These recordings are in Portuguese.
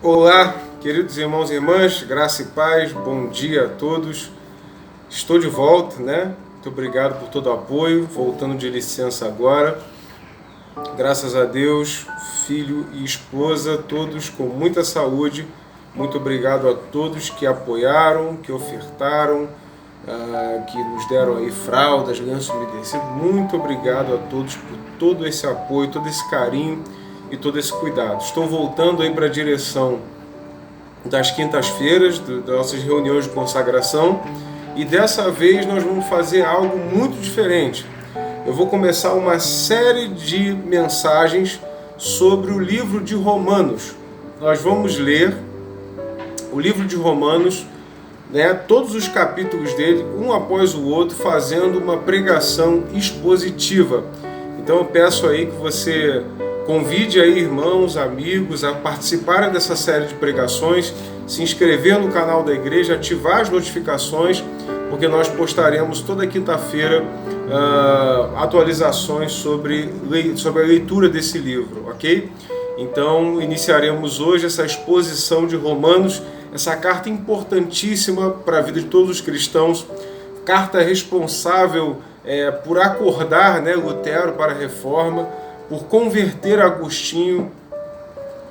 Olá, queridos irmãos e irmãs, graça e paz, bom dia a todos. Estou de volta, né? Muito obrigado por todo o apoio, voltando de licença agora. Graças a Deus, filho e esposa, todos com muita saúde. Muito obrigado a todos que apoiaram, que ofertaram, que nos deram aí fraldas, lenços umedecidos. Muito obrigado a todos por todo esse apoio, todo esse carinho e todo esse cuidado. Estou voltando aí para a direção das quintas-feiras, das nossas reuniões de consagração, e dessa vez nós vamos fazer algo muito diferente. Eu vou começar uma série de mensagens sobre o livro de Romanos. Nós vamos ler o livro de Romanos, né, todos os capítulos dele, um após o outro, fazendo uma pregação expositiva. Então eu peço aí que você convide aí irmãos, amigos a participarem dessa série de pregações, se inscrever no canal da igreja, ativar as notificações, porque nós postaremos toda quinta-feira atualizações sobre a leitura desse livro, ok? Então iniciaremos hoje essa exposição de Romanos, essa carta importantíssima para a vida de todos os cristãos, carta responsável por acordar, né, Lutero para a reforma, por converter Agostinho,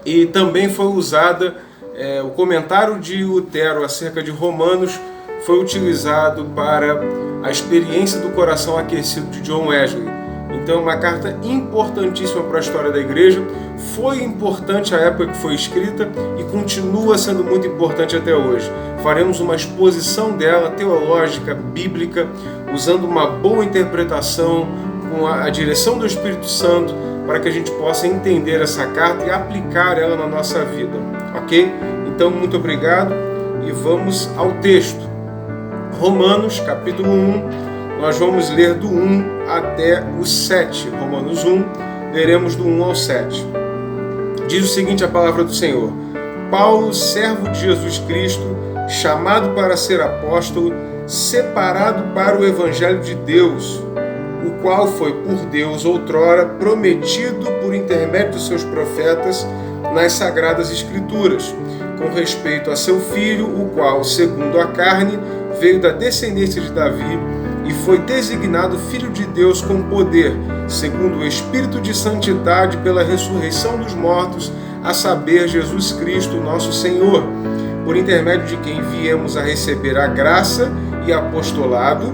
e também foi usada, o comentário de Lutero acerca de Romanos foi utilizado para a experiência do coração aquecido de John Wesley. Então é uma carta importantíssima para a história da igreja, foi importante à época que foi escrita e continua sendo muito importante até hoje. Faremos uma exposição dela, teológica, bíblica, usando uma boa interpretação, com a direção do Espírito Santo, para que a gente possa entender essa carta e aplicar ela na nossa vida, ok? Então, muito obrigado e vamos ao texto. Romanos, capítulo 1, nós vamos ler do 1 até o 7. Romanos 1, leremos do 1 ao 7. Diz o seguinte a palavra do Senhor: Paulo, servo de Jesus Cristo, chamado para ser apóstolo, separado para o Evangelho de Deus, o qual foi por Deus outrora prometido por intermédio dos seus profetas nas Sagradas Escrituras, com respeito a seu filho, o qual, segundo a carne, veio da descendência de Davi e foi designado Filho de Deus com poder, segundo o Espírito de Santidade pela ressurreição dos mortos, a saber, Jesus Cristo, nosso Senhor, por intermédio de quem viemos a receber a graça e apostolado,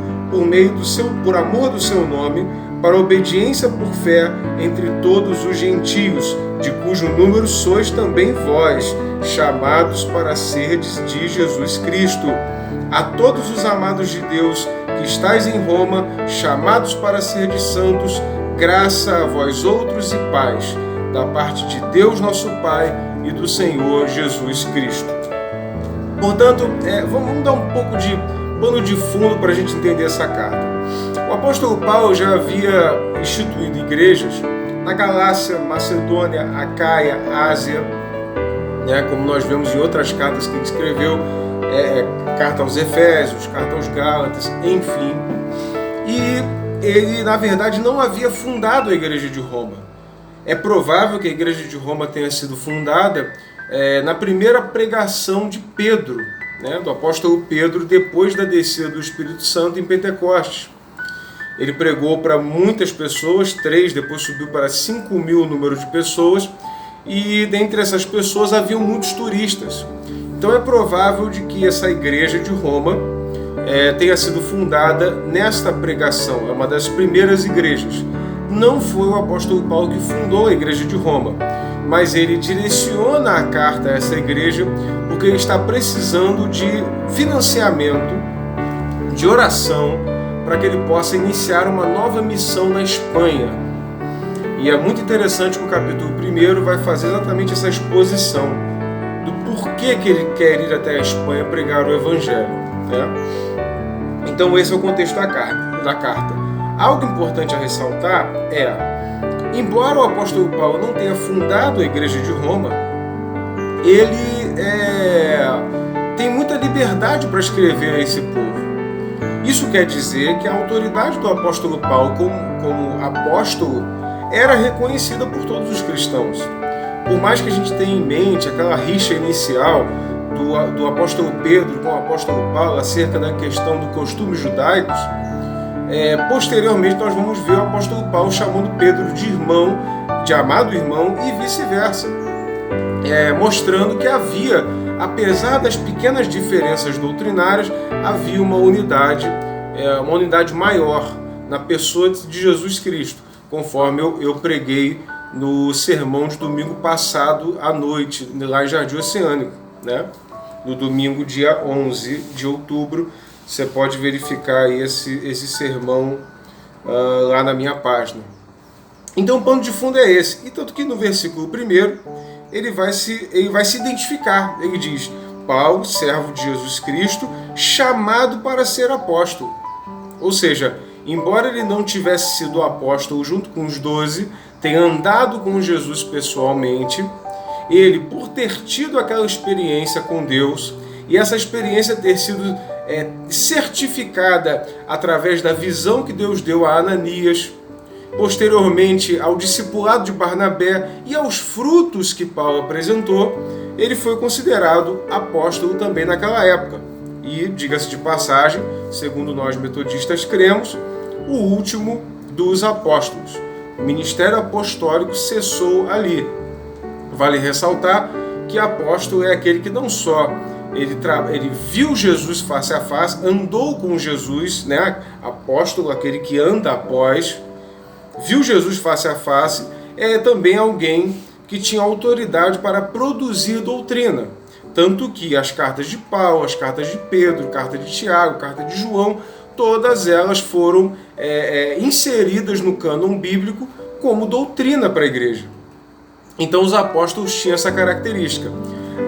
por amor do seu nome, para a obediência por fé entre todos os gentios, de cujo número sois também vós, chamados para serdes de Jesus Cristo. A todos os amados de Deus que estáis em Roma, chamados para serdes santos, graça a vós outros e paz, da parte de Deus nosso Pai e do Senhor Jesus Cristo. Portanto, vamos dar um pouco de pano de fundo para a gente entender essa carta. O apóstolo Paulo já havia instituído igrejas na Galácia, Macedônia, Acaia, Ásia, né, como nós vemos em outras cartas que ele escreveu, carta aos Efésios, carta aos Gálatas, enfim. E ele, na verdade, não havia fundado a igreja de Roma. É provável que a igreja de Roma tenha sido fundada na primeira pregação de Pedro, né, do apóstolo Pedro, depois da descida do Espírito Santo em Pentecostes. Ele pregou para muitas pessoas, 3, depois subiu para 5.000 o número de pessoas, e dentre essas pessoas haviam muitos turistas. Então é provável de que essa igreja de Roma tenha sido fundada nesta pregação, é uma das primeiras igrejas. Não foi o apóstolo Paulo que fundou a igreja de Roma, mas ele direciona a carta a essa igreja porque ele está precisando de financiamento, de oração, para que ele possa iniciar uma nova missão na Espanha. E é muito interessante que o capítulo 1 vai fazer exatamente essa exposição do porquê que ele quer ir até a Espanha pregar o Evangelho, né? Então esse é o contexto da carta. Algo importante a ressaltar embora o apóstolo Paulo não tenha fundado a igreja de Roma, ele tem muita liberdade para escrever a esse povo. Isso quer dizer que a autoridade do apóstolo Paulo como apóstolo era reconhecida por todos os cristãos. por mais que a gente tenha em mente aquela rixa inicial do apóstolo Pedro com o apóstolo Paulo acerca da questão dos costumes judaicos, posteriormente nós vamos ver o apóstolo Paulo chamando Pedro de irmão, de amado irmão, e vice-versa, mostrando que havia, apesar das pequenas diferenças doutrinárias, havia uma unidade maior na pessoa de Jesus Cristo, conforme eu preguei no sermão de domingo passado à noite, lá em Jardim Oceânico, né? No domingo, dia 11 de outubro, você pode verificar aí esse sermão lá na minha página. Então o pano de fundo é esse. E tanto que no versículo 1, ele vai se identificar. Ele diz: Paulo, servo de Jesus Cristo, chamado para ser apóstolo. Ou seja, embora ele não tivesse sido apóstolo junto com os 12, tenha andado com Jesus pessoalmente, ele, por ter tido aquela experiência com Deus, e essa experiência ter sido certificada através da visão que Deus deu a Ananias, posteriormente ao discipulado de Barnabé e aos frutos que Paulo apresentou, ele foi considerado apóstolo também naquela época. E, diga-se de passagem, segundo nós metodistas cremos, o último dos apóstolos. O ministério apostólico cessou ali. Vale ressaltar que apóstolo é aquele que não só ele viu Jesus face a face, andou com Jesus, né? Apóstolo, aquele que anda após, viu Jesus face a face, é também alguém que tinha autoridade para produzir doutrina. Tanto que as cartas de Paulo, as cartas de Pedro, carta de Tiago, carta de João, todas elas foram inseridas no cânon bíblico como doutrina para a igreja. Então os apóstolos tinham essa característica.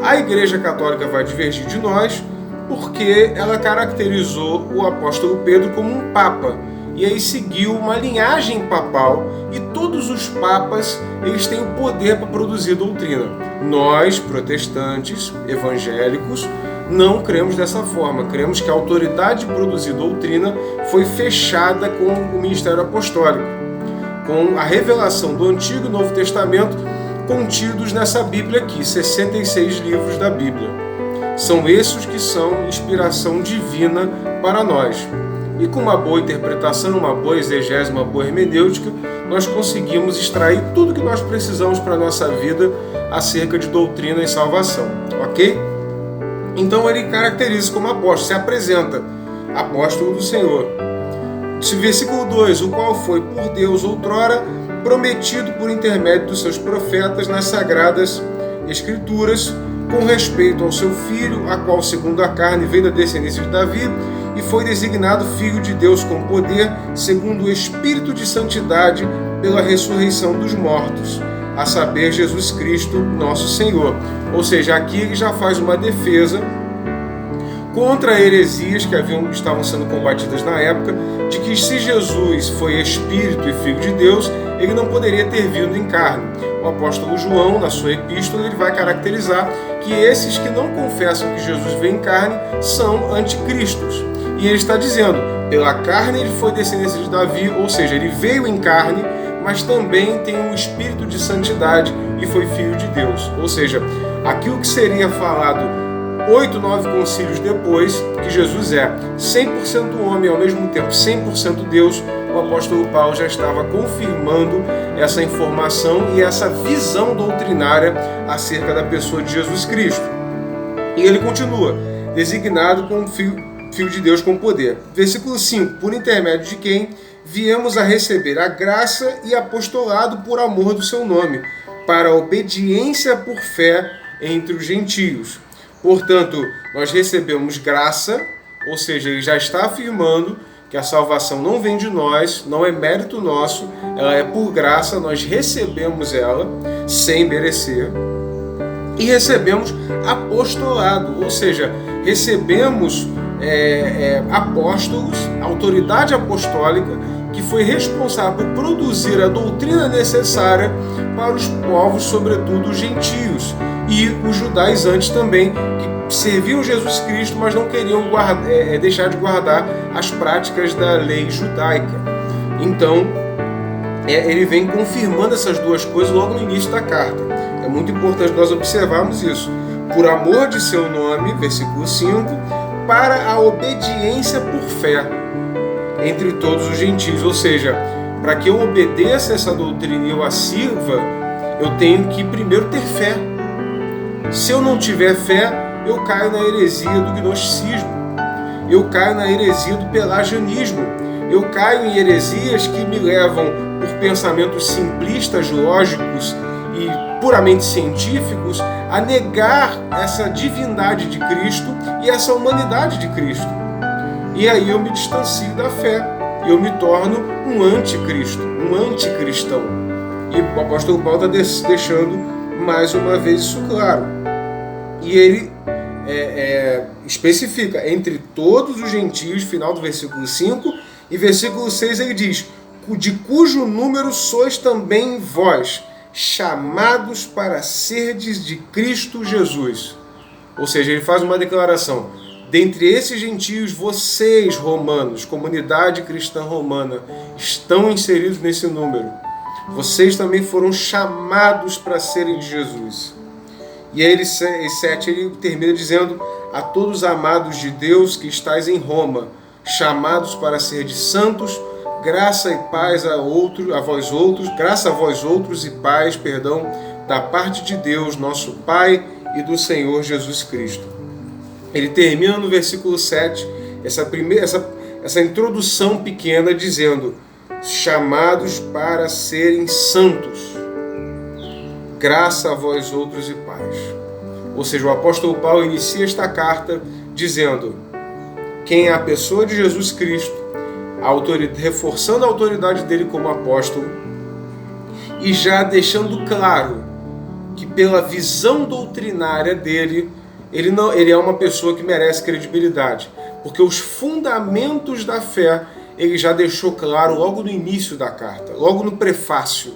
A Igreja Católica vai divergir de nós porque ela caracterizou o apóstolo Pedro como um papa. E aí seguiu uma linhagem papal, e todos os papas eles têm o poder para produzir doutrina. Nós, protestantes, evangélicos, não cremos dessa forma. Cremos que a autoridade de produzir doutrina foi fechada com o ministério apostólico, com a revelação do Antigo e Novo Testamento contidos nessa Bíblia aqui, 66 livros da Bíblia. São esses que são inspiração divina para nós. E com uma boa interpretação, uma boa exegese, uma boa hermenêutica, nós conseguimos extrair tudo que nós precisamos para a nossa vida acerca de doutrina e salvação, ok? Então ele caracteriza como apóstolo, se apresenta apóstolo do Senhor. Versículo 2, o qual foi por Deus outrora prometido por intermédio dos seus profetas nas sagradas escrituras, com respeito ao seu filho, a qual segundo a carne veio da descendência de Davi, e foi designado Filho de Deus com poder, segundo o Espírito de Santidade, pela ressurreição dos mortos, a saber, Jesus Cristo, nosso Senhor. Ou seja, aqui ele já faz uma defesa contra heresias que estavam sendo combatidas na época, de que se Jesus foi Espírito e Filho de Deus, ele não poderia ter vindo em carne. O apóstolo João, na sua epístola, ele vai caracterizar que esses que não confessam que Jesus veio em carne são anticristos. E ele está dizendo, pela carne ele foi descendência de Davi, ou seja, ele veio em carne, mas também tem um espírito de santidade e foi filho de Deus. Ou seja, aquilo que seria falado 8, 9 concílios depois, que Jesus é 100% homem e ao mesmo tempo 100% Deus, o apóstolo Paulo já estava confirmando essa informação e essa visão doutrinária acerca da pessoa de Jesus Cristo. E ele continua, designado como Filho de Deus com poder. Versículo 5, por intermédio de quem viemos a receber a graça e apostolado por amor do seu nome, para a obediência por fé entre os gentios. Portanto, nós recebemos graça, ou seja, ele já está afirmando que a salvação não vem de nós, não é mérito nosso, ela é por graça, nós recebemos ela sem merecer. E recebemos apostolado, ou seja, recebemos apóstolos, autoridade apostólica, que foi responsável por produzir a doutrina necessária para os povos, sobretudo os gentios, e os judaizantes também, que serviam Jesus Cristo, mas não queriam deixar de guardar as práticas da lei judaica. Então, ele vem confirmando essas duas coisas logo no início da carta. É muito importante nós observarmos isso. Por amor de seu nome, versículo 5, para a obediência por fé entre todos os gentios. Ou seja, para que eu obedeça essa doutrina e eu a sirva, eu tenho que primeiro ter fé. Se eu não tiver fé, eu caio na heresia do gnosticismo, eu caio na heresia do pelagianismo, eu caio em heresias que me levam, por pensamentos simplistas, lógicos e puramente científicos, a negar essa divindade de Cristo e essa humanidade de Cristo. E aí eu me distancio da fé, eu me torno um anticristo, um anticristão. E o apóstolo Paulo está deixando mais uma vez isso claro. E ele especifica, entre todos os gentios, final do versículo 5, e versículo 6 ele diz, de cujo número sois também vós, chamados para serdes de Cristo Jesus. Ou seja, ele faz uma declaração, dentre esses gentios, vocês, romanos, comunidade cristã romana, estão inseridos nesse número. Vocês também foram chamados para serem de Jesus. E aí, ele 7, ele termina dizendo, a todos os amados de Deus que estáis em Roma, chamados para ser de santos, graça e paz a vós outros, graça a vós outros e paz, da parte de Deus, nosso Pai e do Senhor Jesus Cristo. Ele termina no versículo 7, essa introdução pequena, dizendo, chamados para serem santos, graça a vós outros e paz. Ou seja, o apóstolo Paulo inicia esta carta dizendo quem é a pessoa de Jesus Cristo, reforçando a autoridade dele como apóstolo e já deixando claro que pela visão doutrinária dele, ele é uma pessoa que merece credibilidade, porque os fundamentos da fé ele já deixou claro logo no início da carta, logo no prefácio.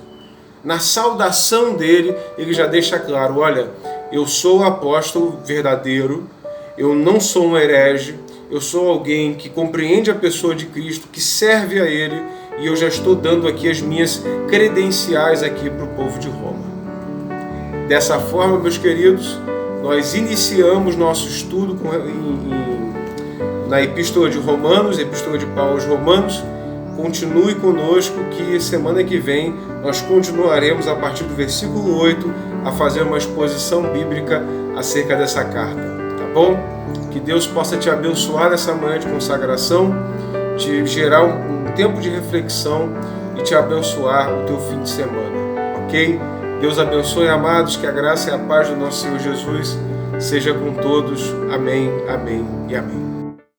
Na saudação dele, ele já deixa claro, olha, eu sou o apóstolo verdadeiro, eu não sou um herege, eu sou alguém que compreende a pessoa de Cristo, que serve a Ele, e eu já estou dando aqui as minhas credenciais aqui para o povo de Roma. Dessa forma, meus queridos, nós iniciamos nosso estudo na Epístola de Romanos, Epístola de Paulo aos Romanos. Continue conosco que semana que vem nós continuaremos a partir do versículo 8 a fazer uma exposição bíblica acerca dessa carta, tá bom? Que Deus possa te abençoar nessa manhã de consagração, te gerar um tempo de reflexão e te abençoar o teu fim de semana, ok? Deus abençoe, amados, que a graça e a paz do nosso Senhor Jesus seja com todos. Amém, amém e amém.